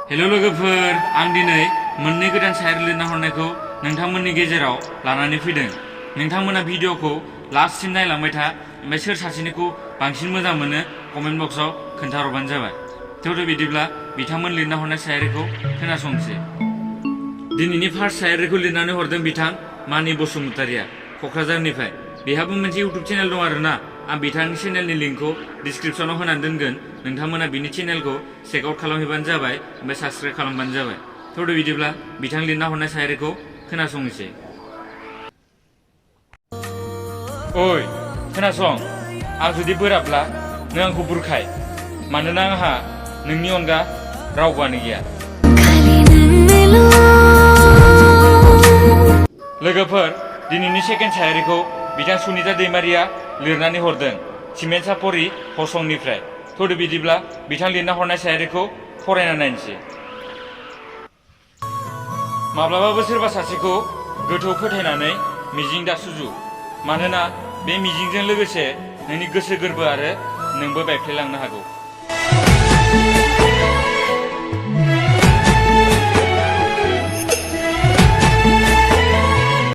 Hello लोगोफोर, आं दिनै मोननै गोदान शायरी लिरना हरनायखौ नोंथांमोननि गेजेराव लानानै फैदों। नोंथांमोना भिडिअखौ लास्टसिम नायलांबाय था, ओमफ्राय सोर सासेनिखौ बांसिन मोजां मोनो कमेन्ट बक्सआव खोन्थाहरबानो जाबाय। थेवबो बिदिब्ला बिथांमोन लिरना हरनाय शायरीखौ खोनासंसै। दिनैनि फार्स्ट शायरीखौ लिरनानै हरदों बिथां मानि बसुमतारिया क'क्राझारनिफ्राय। बेहाबो मोनसे इउटुब चेनेल दं आरोना। आं बिथांनि चेनेलनि लिंकखौ डिसक्रिपसनाव होनानै दोनगोन। नोंथांमोना बिनि चेनेलखौ चेक आउट खालामहैबानो जाबाय, ओमफ्राय साबस्क्राइब खालामबानो जाबाय। थेवबो बिदिब्ला बिथां लिरना हरनाय शायरीखौ खोनासंनोसै। ओइ खोनासं, आं जुदि बोराबब्ला नों आंखौ बुरखाय, मानोना आंहा नोंनि अनगा रावबोआनो गैया। लोगोफोर, दिनैनि सेकेन्ड शायरीखौ बिथां सुनिता दैमारिया लिरनानै हरदों सिमेन्ट सापरि हसंनिफ्राय। थौदो बिदिब्ला बिथां लिरना हरनाय शायरीखौ फरायना नायनोसै। माब्लाबाबो सोरबा सासेखौ गोथौ फोथायनानै मिजिं दासुजु, मानोना बे मिजिंजों लोगोसे नोंनि गोसो गोरबो आरो नोंबो बायफ्लेलांनो हागौ।